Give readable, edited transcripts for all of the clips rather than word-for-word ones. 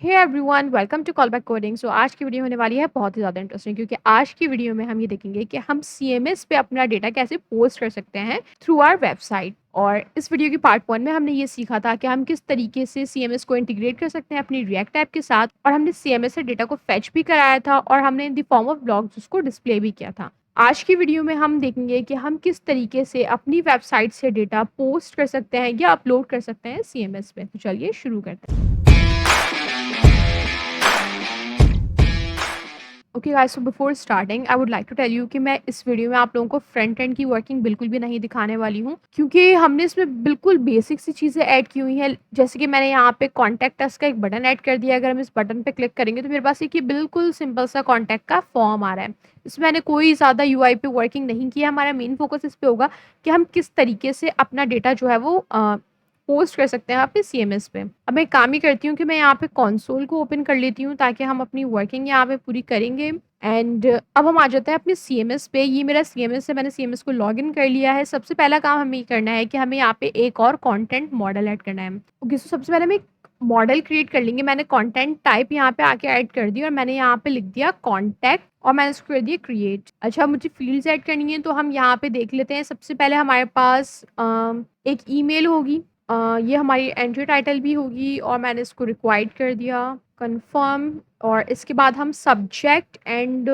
Hey everyone welcome to call back coding. So आज की video होने वाली है बहुत ही ज़्यादा इंटरेस्टिंग क्योंकि आज की वीडियो में हम ये देखेंगे कि हम सीएमएस पे अपना डेटा कैसे पोस्ट कर सकते हैं थ्रू आवर वेबसाइट। और इस वीडियो की पार्ट 1 में हमने ये सीखा था कि हम किस तरीके से सीएमएस को इंटीग्रेट कर सकते हैं अपनी रिएक्ट ऐप के साथ, और हमने सीएमएस से डेटा को फेच भी कराया था और हमने in the form of blogs उसको डिस्प्ले भी किया था। आज की वीडियो में हम देखेंगे कि हम किस तरीके से अपनी वेबसाइट से डेटा पोस्ट कर सकते हैं या अपलोड कर सकते हैं सीएमएस पे। तो चलिए शुरू करते हैं। Okay guys, so before starting I would like to tell you कि मैं इस वीडियो में आप लोगों को फ्रंट एंड की वर्किंग बिल्कुल भी नहीं दिखाने वाली हूँ, क्योंकि हमने इसमें बिल्कुल बेसिक सी चीज़ें ऐड की हुई हैं। जैसे कि मैंने यहाँ पे कॉन्टैक्ट अस का एक बटन ऐड कर दिया। अगर हम इस बटन पे क्लिक करेंगे तो मेरे पास एक ये बिल्कुल सिंपल सा कॉन्टैक्ट का फॉर्म आ रहा है। इसमें मैंने कोई ज़्यादा यूआई पे वर्किंग नहीं किया। हमारा मेन फोकस इस पे होगा कि हम किस तरीके से अपना डेटा जो है वो पोस्ट कर सकते हैं अपने सीएमएस पे। अब मैं एक काम ही करती हूँ कि मैं यहाँ पे कंसोल को ओपन कर लेती हूँ ताकि हम अपनी वर्किंग यहाँ पे पूरी करेंगे। एंड अब हम आ जाते हैं अपने सीएमएस पे। ये मेरा सीएमएस है, मैंने सीएमएस को लॉगिन कर लिया है। सबसे पहला काम हमें ये करना है कि हमें यहाँ पे एक और कंटेंट मॉडल ऐड करना है। ओके, सो सबसे पहले हम एक मॉडल क्रिएट कर लेंगे। मैंने कंटेंट टाइप यहाँ पे आके ऐड कर दी और मैंने यहाँ पे लिख दिया कॉन्टैक्ट और मैंने इसको कर दिया क्रिएट। अच्छा, मुझे फील्ड्स ऐड करनी है तो हम यहाँ पे देख लेते हैं। सबसे पहले हमारे पास एक ईमेल होगी। ये हमारी एंट्री टाइटल भी होगी और मैंने इसको रिक्वायर्ड कर दिया, कंफर्म। और इसके बाद हम सब्जेक्ट एंड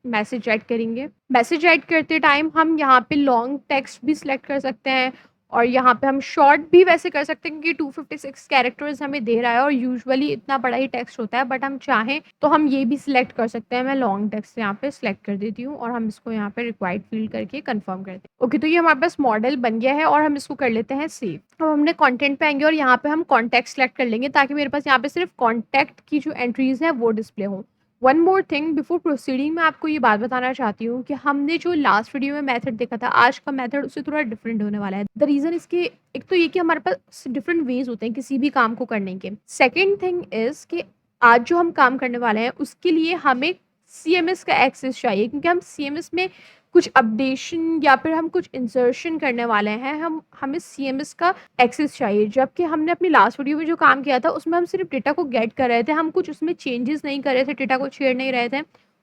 मैसेज ऐड करेंगे। मैसेज ऐड करते टाइम हम यहाँ पे लॉन्ग टेक्स्ट भी सिलेक्ट कर सकते हैं और यहाँ पे हम शॉर्ट भी वैसे कर सकते हैं क्योंकि 256 कैरेक्टर्स हमें दे रहा है और यूजुअली इतना बड़ा ही टेक्स्ट होता है, बट हम चाहें तो हम ये भी सिलेक्ट कर सकते हैं। मैं लॉन्ग टेक्स्ट यहाँ पे सिलेक्ट कर देती हूँ और हम इसको यहाँ पे रिक्वायर्ड फील्ड करके कंफर्म करते हैं। ओके, तो ये हमारे पास मॉडल बन गया है और हम इसको कर लेते हैं सेव। अब हमने कंटेंट पे आएंगे और यहाँ पे हम कॉन्टैक्ट सेलेक्ट कर लेंगे ताकि मेरे पास यहाँ पे सिर्फ कॉन्टैक्ट की जो एंट्रीज हैं वो डिस्प्ले हो। One more thing before proceeding, मैं आपको ये बात बताना चाहती हूँ कि हमने जो लास्ट वीडियो में मेथड देखा था, आज का मेथड उससे थोड़ा डिफरेंट होने वाला है। द रीज़न इसके एक तो ये कि हमारे पास डिफरेंट वेज होते हैं किसी भी काम को करने के। सेकेंड थिंग इज़ कि आज जो हम काम करने वाले हैं उसके लिए हमें सीएमएस का एक्सेस चाहिए, क्योंकि हम सीएमएस में कुछ अपडेशन या फिर हम कुछ इंसर्शन करने वाले हैं। हमें सीएमएस का एक्सेस चाहिए, जबकि हमने अपनी लास्ट वीडियो में जो काम किया था उसमें हम सिर्फ डेटा को गेट कर रहे थे, हम कुछ उसमें चेंजेस नहीं कर रहे थे, डेटा को छेड़ नहीं रहे थे।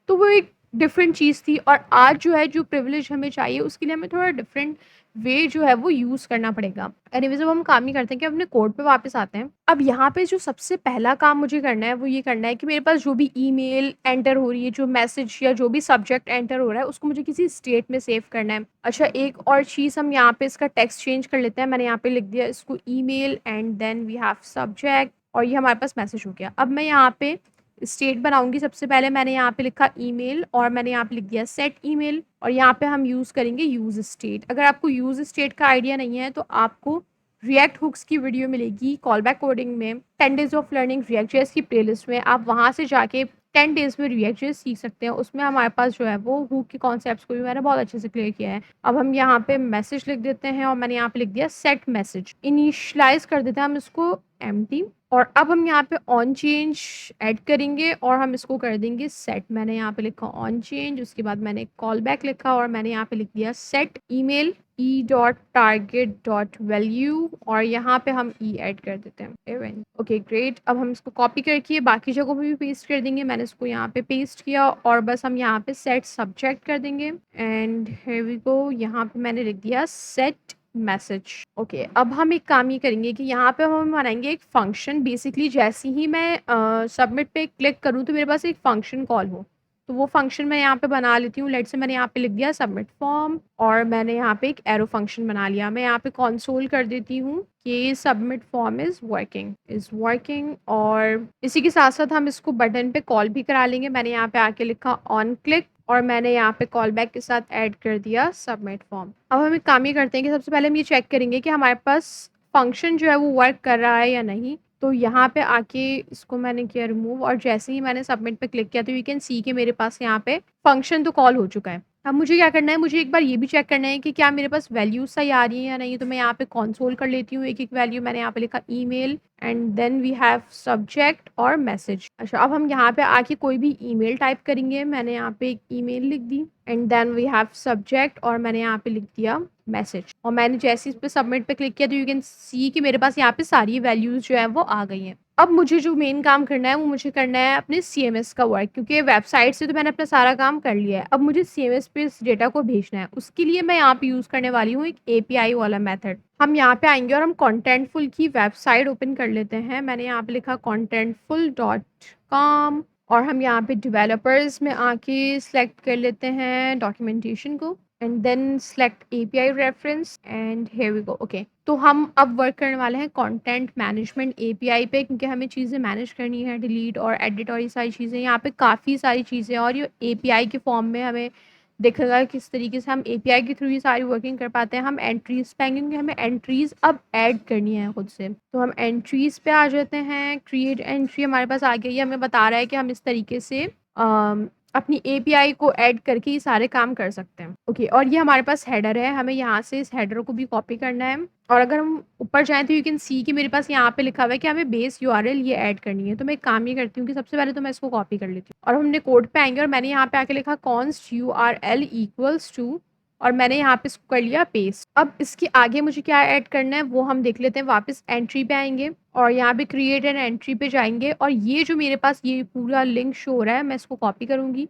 तो वो एक डिफरेंट चीज़ थी। और आज जो है जो प्रिविलेज हमें चाहिए उसके लिए हमें थोड़ा डिफरेंट वे जो है वो यूज़ करना पड़ेगा। एनीवेज, अब हम काम ही करते हैं कि अपने कोड पे वापस आते हैं। अब यहाँ पे जो सबसे पहला काम मुझे करना है वो ये करना है कि मेरे पास जो भी ईमेल एंटर हो रही है, जो मैसेज या जो भी सब्जेक्ट एंटर हो रहा है, उसको मुझे किसी स्टेट में सेव करना है। अच्छा, एक और चीज़, हम यहाँ पे इसका टेक्स्ट चेंज कर लेते हैं। मैंने यहाँ पे लिख दिया इसको email and then we have subject और ये हमारे पास मैसेज हो गया। अब मैं यहाँ पे स्टेट बनाऊंगी। सबसे पहले मैंने यहाँ पे लिखा ईमेल और मैंने यहाँ पे लिख दिया सेट ईमेल और यहाँ पे हम यूज़ करेंगे यूज स्टेट। अगर आपको यूज स्टेट का आइडिया नहीं है तो आपको रिएक्ट हुक्स की वीडियो मिलेगी कॉल बैक कोडिंग में, 10 days of learning react JS की प्लेलिस्ट में। आप वहाँ से जाके 10 डेज में रिएक्ट जेएस सीख सकते हैं। उसमें हमारे पास जो है वो हुक के कॉन्सेप्ट्स को भी मैंने बहुत अच्छे से क्लियर किया है। अब हम यहाँ पे मैसेज लिख देते हैं और मैंने यहाँ पे लिख दिया सेट मैसेज। इनिशियलाइज कर देते हैं हम इसको एम्प्टी। और अब हम यहाँ पे ऑन चेंज ऐड करेंगे और हम इसको कर देंगे सेट। मैंने यहाँ पे लिखा ऑन चेंज, उसके बाद मैंने कॉल बैक लिखा और मैंने यहाँ पे लिख दिया सेट ईमेल e.target.value और यहाँ पे हम ई ऐड कर देते हैं इवेंट। ओके ग्रेट, अब हम इसको कॉपी करके बाकी जगहों पे भी पेस्ट कर देंगे। मैंने इसको यहाँ पे पेस्ट किया और बस हम यहाँ पे सेट सब्जेक्ट कर देंगे एंड हियर वी गो। यहाँ पे मैंने लिख दिया सेट मैसेज। ओके, अब हम एक काम ये करेंगे कि यहाँ पे हम बनाएंगे एक फंक्शन। बेसिकली जैसे ही मैं सबमिट पे क्लिक करूँ तो मेरे पास एक फंक्शन कॉल हो, तो वो फंक्शन मैं यहाँ पे बना लेती हूँ। लेट से मैंने यहाँ पे लिख दिया सबमिट फॉर्म और मैंने यहाँ पे एक एरो फंक्शन बना लिया। मैं यहाँ पे कंसोल कर देती हूँ कि सबमिट फॉर्म इज वर्किंग और इसी के साथ साथ हम इसको बटन पे कॉल भी करा लेंगे। मैंने यहाँ पे आके लिखा ऑन क्लिक और मैंने यहाँ पे कॉल बैक के साथ ऐड कर दिया सबमिट फॉर्म। अब हम एक काम ये करते हैं कि सबसे पहले हम ये चेक करेंगे कि हमारे पास फंक्शन जो है वो वर्क कर रहा है या नहीं। तो यहाँ पे आके इसको मैंने किया रिमूव और जैसे ही मैंने सबमिट पे क्लिक किया तो यू कैन सी कि मेरे पास यहाँ पे फंक्शन तो कॉल हो चुका है। अब मुझे क्या करना है, मुझे एक बार ये भी चेक करना है कि क्या मेरे पास वैल्यूज सही आ रही है या नहीं। तो मैं यहाँ पे कंसोल कर लेती हूँ एक एक वैल्यू। मैंने यहाँ पे लिखा email and then we have subject और मैसेज। अच्छा, अब हम यहाँ पे आके कोई भी ईमेल टाइप करेंगे। मैंने यहाँ पे एक ईमेल लिख दी and then we have subject और मैंने यहाँ पे लिख दिया मैसेज और मैंने जैसे इस पे सबमिट पे क्लिक किया तो यू कैन सी कि मेरे पास यहाँ पे सारी वैल्यूज जो है वो आ गई हैं। अब मुझे जो मेन काम करना है वो मुझे करना है अपने सीएमएस का वर्क, क्योंकि वेबसाइट से तो मैंने अपना सारा काम कर लिया है। अब मुझे सीएमएस पे इस डेटा को भेजना है। उसके लिए मैं यहाँ पे यूज़ करने वाली हूँ एक एपीआई वाला मेथड। हम यहाँ पे आएँगे और हम कॉन्टेंटफुल की वेबसाइट ओपन कर लेते हैं। मैंने यहाँ पे लिखा contentful.com और हम यहाँ पे डेवलपर्स में आके सिलेक्ट कर लेते हैं डॉक्यूमेंटेशन को and then select API reference and here we go. Okay, तो हम अब वर्क करने वाले हैं कंटेंट मैनेजमेंट एपीआई पे, क्योंकि हमें चीज़ें मैनेज करनी है, डिलीट और एडिट और ये सारी चीज़ें। यहाँ पे काफ़ी सारी चीज़ें और ये एपीआई के फॉर्म में हमें दिखेगा किस तरीके से हम एपीआई के थ्रू ये सारी वर्किंग कर पाते हैं। हम एंट्रीज पे आएंगे क्योंकि हमें एंट्रीज अब ऐड करनी है खुद से। तो हम एंट्रीज पे आ जाते हैं। क्रिएट एंट्री हमारे पास आ गई है। हमें बता रहा है कि हम इस तरीके से अपनी एपीआई को ऐड करके ये सारे काम कर सकते हैं। ओके, और ये हमारे पास हेडर है। हमें यहाँ से इस हेडर को भी कॉपी करना है और अगर हम ऊपर जाएँ तो यू कैन सी कि मेरे पास यहाँ पे लिखा हुआ है कि हमें बेस यूआरएल ये ऐड करनी है। तो मैं एक काम ये करती हूँ कि सबसे पहले तो मैं इसको कॉपी कर लेती हूँ और हमने कोड पे आएँगे और मैंने यहाँ पे आके लिखा const url इक्वल्स टू और मैंने यहाँ पे इसको कर लिया पेस्ट। अब इसके आगे मुझे क्या ऐड करना है वो हम देख लेते हैं। वापस एंट्री पे आएँगे और यहाँ पे क्रिएट एन एंट्री पे जाएँगे और ये जो मेरे पास ये पूरा लिंक शो हो रहा है मैं इसको कॉपी करूँगी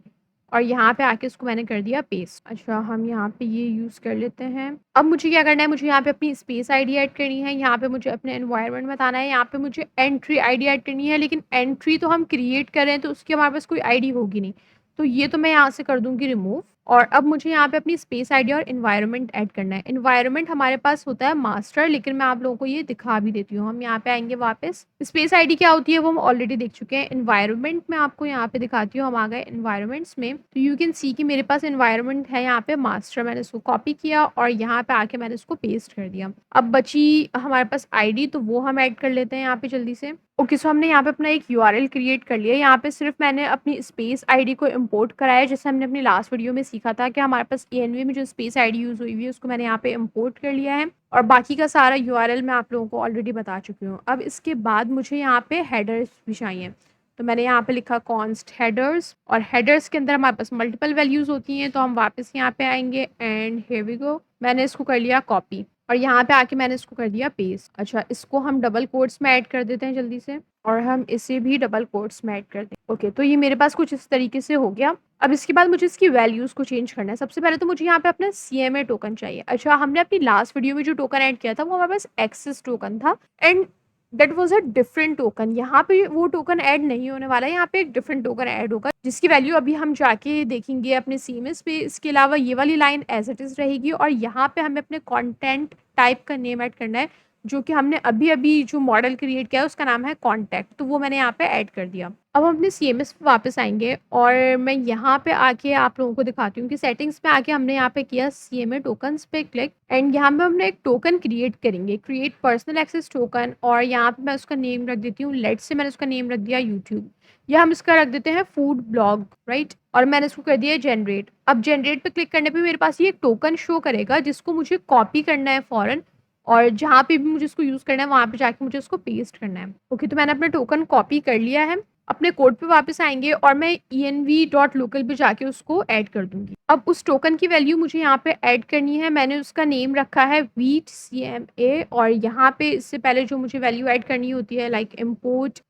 और यहाँ पे आके इसको मैंने कर दिया पेस्ट। अच्छा, हम यहाँ पे ये यूज़ कर लेते हैं। अब मुझे क्या करना है, मुझे यहाँ पे अपनी स्पेस आईडी ऐड करनी है। यहाँ पे मुझे अपने एनवायरनमेंट बताना है। यहाँ पे मुझे एंट्री आईडी ऐड करनी है, लेकिन एंट्री तो हम क्रिएट कर रहे हैं तो उसकी हमारे पास कोई आईडी होगी नहीं, तो ये तो मैं यहाँ से कर दूँगी रिमूव। और अब मुझे यहाँ पे अपनी स्पेस आईडी और एनवायरनमेंट ऐड करना है। एनवायरनमेंट हमारे पास होता है मास्टर, लेकिन मैं आप लोगों को ये दिखा भी देती हूँ। हम यहाँ पे आएंगे वापस। स्पेस आईडी क्या होती है वो हम ऑलरेडी देख चुके हैं। एनवायरनमेंट में आपको यहाँ पे दिखाती हूँ। हम आ गए एनवायरनमेंट्स में, तो यू कैन सी कि मेरे पास एनवायरनमेंट है यहाँ पे मास्टर। मैंने इसको कॉपी किया और यहाँ पे आके मैंने इसको पेस्ट कर दिया। अब बची हमारे पास आईडी, तो वो हम ऐड कर लेते हैं यहाँ पे जल्दी से। ओके, सो हमने यहाँ पे अपना एक यूआरएल क्रिएट कर लिया। यहाँ पे सिर्फ मैंने अपनी स्पेस आईडी को इंपोर्ट कराया है, जैसे हमने अपनी लास्ट वीडियो में सीखा था कि हमारे पास एएनवी में जो स्पेस आईडी यूज़ हुई हुई है उसको मैंने यहाँ पे इंपोर्ट कर लिया है और बाकी का सारा यूआरएल मैं आप लोगों को ऑलरेडी बता चुकी हूँ। अब इसके बाद मुझे यहाँ पे हेडर्स भी चाहिए, तो मैंने यहाँ पे लिखा कॉन्स्ट हेडर्स और हेडर्स के अंदर हमारे पास मल्टीपल वैल्यूज़ होती हैं। तो हम वापस यहाँ पे आएंगे एंड हियर वी गो। मैंने इसको कर लिया कॉपी और यहाँ पे आके मैंने इसको कर दिया पेस्ट। अच्छा, इसको हम डबल कोट्स में ऐड कर देते हैं जल्दी से और हम इसे भी डबल कोट्स में ऐड कर दें। ओके, तो ये मेरे पास कुछ इस तरीके से हो गया। अब इसके बाद मुझे इसकी वैल्यूज़ को चेंज करना है। सबसे पहले तो मुझे यहाँ पे अपना सीएमए टोकन चाहिए। अच्छा, हमने अपनी लास्ट वीडियो में जो टोकन ऐड किया था वो हमारे पास एक्सेस टोकन था and that was a different token. यहाँ पे वो टोकन ऐड नहीं होने वाला है। यहाँ पे एक डिफरेंट टोकन ऐड होगा जिसकी वैल्यू अभी हम जाके देखेंगे अपने सीएमएस पे। इसके अलावा ये वाली लाइन एज इट इज़ रहेगी और यहाँ पे हमें अपने कंटेंट टाइप का नेम ऐड करना है, जो कि हमने अभी अभी जो मॉडल क्रिएट किया है उसका नाम है कॉन्टैक्ट, तो वो मैंने यहाँ पे ऐड कर दिया। अब हम अपने सीएमएस पे वापस आएंगे और मैं यहाँ पे आके आप लोगों को दिखाती हूँ कि सेटिंग्स में आके हमने यहाँ पे किया सीएमए टोकन्स पे क्लिक एंड यहाँ पे हमने एक टोकन क्रिएट करेंगे, क्रिएट पर्सनल एक्सेस टोकन। और यहाँ पे मैं उसका नेम रख देती हूँ, लेट्स से मैंने उसका नेम रख दिया यूट्यूब, या हम इसका रख देते हैं फूड ब्लॉग, राइट। और मैंने इसको कर दिया जनरेट। अब जनरेट पे क्लिक करने पे मेरे पास ये एक टोकन शो करेगा जिसको मुझे कॉपी करना है फ़ौरन और जहाँ पे भी मुझे इसको यूज़ करना है वहाँ पे जाके मुझे इसको पेस्ट करना है। ओके, तो मैंने अपना टोकन कॉपी कर लिया है। अपने कोड पे वापस आएंगे और मैं env.local पे जाके उसको ऐड कर दूंगी। अब उस टोकन की वैल्यू मुझे यहाँ पे ऐड करनी है। मैंने उसका नेम रखा है वीट CMA और यहाँ पे इससे पहले जो मुझे वैल्यू ऐड करनी होती है लाइक इम्पोर्ट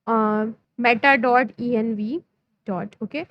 meta.env. ओके,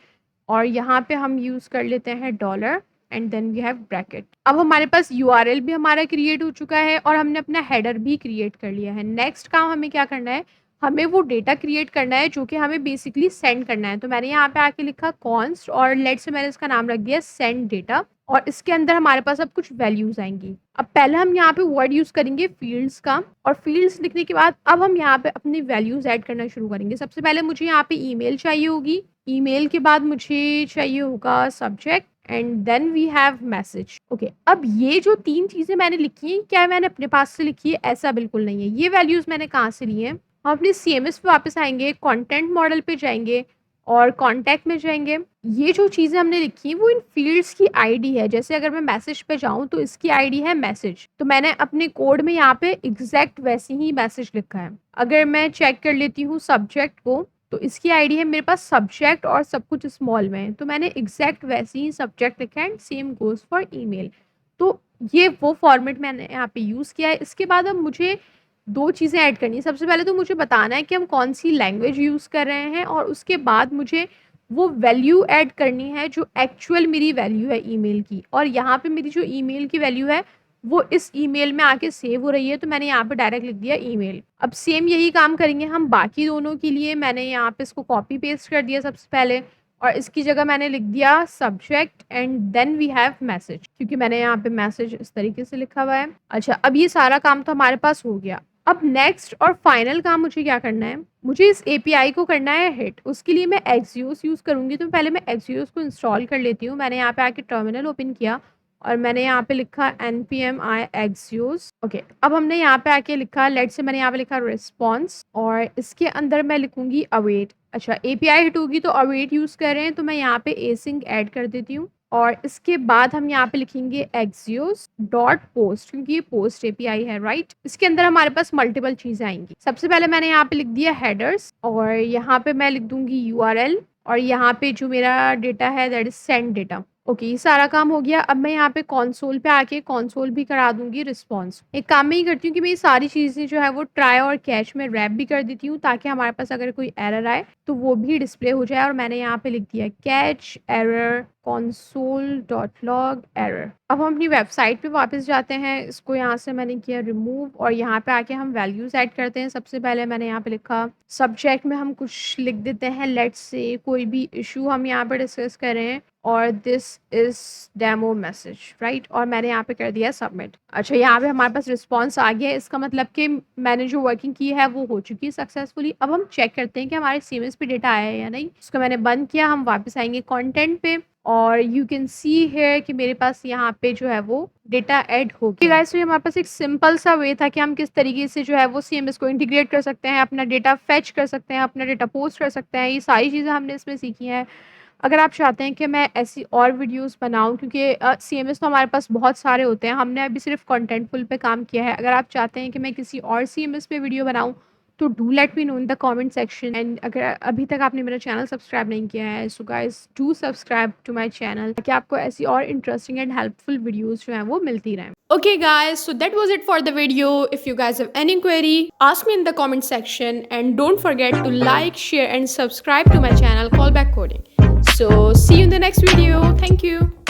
और यहाँ पे हम यूज़ कर लेते हैं dollar and then we have bracket. अब हमारे पास यूआरएल भी हमारा क्रिएट हो चुका है और हमने अपना हेडर भी क्रिएट कर लिया है। नेक्स्ट काम हमें क्या करना है, हमें वो डेटा क्रिएट करना है जो कि हमें बेसिकली सेंड करना है। तो मैंने यहाँ पे आके लिखा कॉन्स्ट और लेट से मैंने इसका नाम रख दिया सेंड डेटा और इसके अंदर हमारे पास अब कुछ वैल्यूज आएंगी। अब पहले हम यहाँ पे वर्ड यूज करेंगे फील्ड्स का और फील्ड्स लिखने के बाद अब हम यहाँ पे अपनी वैल्यूज ऐड करना शुरू करेंगे। सबसे पहले मुझे यहाँ पे ईमेल चाहिए होगी, ईमेल के बाद मुझे चाहिए होगा subject and then we have message. Okay, अब ये जो 3 चीजें मैंने लिखी हैं क्या मैंने अपने पास से लिखी है? ऐसा बिल्कुल नहीं है। ये वैल्यूज मैंने कहाँ से ली हैं? हम अपने सीएमएस पे वापस आएंगे, कंटेंट मॉडल पे जाएंगे और कॉन्टैक्ट में जाएंगे। ये जो चीज़ें हमने लिखी हैं वो इन फील्ड्स की आईडी है। जैसे अगर मैं मैसेज पे जाऊँ तो इसकी आईडी है मैसेज, तो मैंने अपने कोड में यहाँ पे एग्जैक्ट वैसे ही मैसेज लिखा है। अगर मैं चेक कर लेती हूँ सब्जेक्ट को तो इसकी आईडी है मेरे पास सब्जेक्ट और सब कुछ स्मॉल में है, तो मैंने एग्जैक्ट वैसे ही सब्जेक्ट लिखा है and same goes for email. तो ये वो फॉर्मेट मैंने यहाँ पे यूज़ किया है। इसके बाद अब मुझे 2 चीज़ें ऐड करनी है। सबसे पहले तो मुझे बताना है कि हम कौन-सी लैंग्वेज यूज़ कर रहे हैं और उसके बाद मुझे वो वैल्यू ऐड करनी है जो एक्चुअल मेरी वैल्यू है ईमेल की, और यहाँ पे मेरी जो ईमेल की वैल्यू है वो इस ईमेल में आके सेव हो रही है, तो मैंने यहाँ पे डायरेक्ट लिख दिया ईमेल। अब सेम यही काम करेंगे हम बाकी दोनों के लिए। मैंने यहाँ पे इसको कॉपी पेस्ट कर दिया सबसे पहले, और इसकी जगह मैंने लिख दिया subject and then we have message, क्योंकि मैंने यहाँ पे मैसेज इस तरीके से लिखा हुआ है। अच्छा, अब ये सारा काम तो हमारे पास हो गया। अब नेक्स्ट और फाइनल काम मुझे क्या करना है, मुझे इस एपीआई को करना है हिट। उसके लिए मैं एक्सियोस यूज़ करूँगी, तो पहले मैं एक्सियोस को इंस्टॉल कर लेती हूँ। मैंने यहाँ पे आके टर्मिनल ओपन किया और मैंने यहाँ पे लिखा npm i axios। ओके, अब हमने यहाँ पे आके लिखा लेट्स से, मैंने यहाँ पे लिखा रिस्पॉन्स, और इसके अंदर मैं लिखूंगी अवेट। अच्छा, एपीआई हिट होगी तो अवेट यूज़ कर रहे हैं, तो मैं यहाँ पे एसिंक ऐड कर देती हूँ, और इसके बाद हम यहाँ पे लिखेंगे एक्सियोस डॉट पोस्ट, क्योंकि ये पोस्ट एपीआई है, राइट। इसके अंदर हमारे पास मल्टीपल चीज़ें आएंगी। सबसे पहले मैंने यहाँ पे लिख दिया हेडर्स, और यहाँ पे मैं लिख दूंगी यूआरएल, और यहाँ पे जो मेरा डेटा है that is send data. Okay, ये सारा काम हो गया। अब मैं यहाँ पे कंसोल पे आके कंसोल भी करा दूंगी रिस्पॉन्स। एक काम मैं ये करती हूँ कि मैं ये सारी चीज़ें जो है वो ट्राई और कैच में रैप भी कर देती हूँ, ताकि हमारे पास अगर कोई एरर आए तो वो भी डिस्प्ले हो जाए। और मैंने यहाँ पे लिख दिया कैच एरर console.log error। अब हम अपनी वेबसाइट पे वापस जाते हैं। इसको यहाँ से मैंने किया रिमूव, और यहाँ पे आके हम वैल्यूज ऐड करते हैं। सबसे पहले मैंने यहाँ पे लिखा सब्जेक्ट में हम कुछ लिख देते हैं, लेट्स से कोई भी इशू हम यहाँ पे डिस्कस कर रहे हैं, और this is demo message, right. और मैंने यहाँ पे कर दिया सबमिट। अच्छा, यहाँ पे हमारे पास रिस्पॉन्स आ गया। इसका मतलब कि मैंने जो वर्किंग की है वो हो चुकी है सक्सेसफुली। अब हम चेक करते हैं कि हमारे सीएमएस पे डेटा आया है या नहीं। उसको मैंने बंद किया। हम वापस आएंगे कंटेंट पे, और यू कैन सी है कि मेरे पास यहाँ पे जो है वो डेटा ऐड हो गया। गाइस, तो हमारे पास एक सिंपल सा वे था कि हम किस तरीके से जो है वो सीएमएस को इंटीग्रेट कर सकते हैं, अपना डेटा फेच कर सकते हैं, अपना डेटा पोस्ट कर सकते हैं। ये सारी चीज़ें हमने इसमें सीखी हैं। अगर आप चाहते हैं कि मैं ऐसी और वीडियोस बनाऊं, क्योंकि सीएमएस तो हमारे पास बहुत सारे होते हैं, हमने अभी सिर्फ कंटेंटफुल पे काम किया है। अगर आप चाहते हैं कि मैं किसी और सीएमएस पे वीडियो बनाऊं, तो do let me know in the comment section. And अगर अभी तक आपने मेरा चैनल सब्सक्राइब नहीं किया है, so guys do subscribe to my channel, ताकि आपको ऐसी और इंटरेस्टिंग एंड हेल्पफुल वीडियोस जो हैं वो मिलती रहें। Okay guys, so that was it for the video. If you guys have any query, ask me in the comment section, and don't forget to like, share and subscribe to my channel Callback Coding. So see you in the next video. Thank you.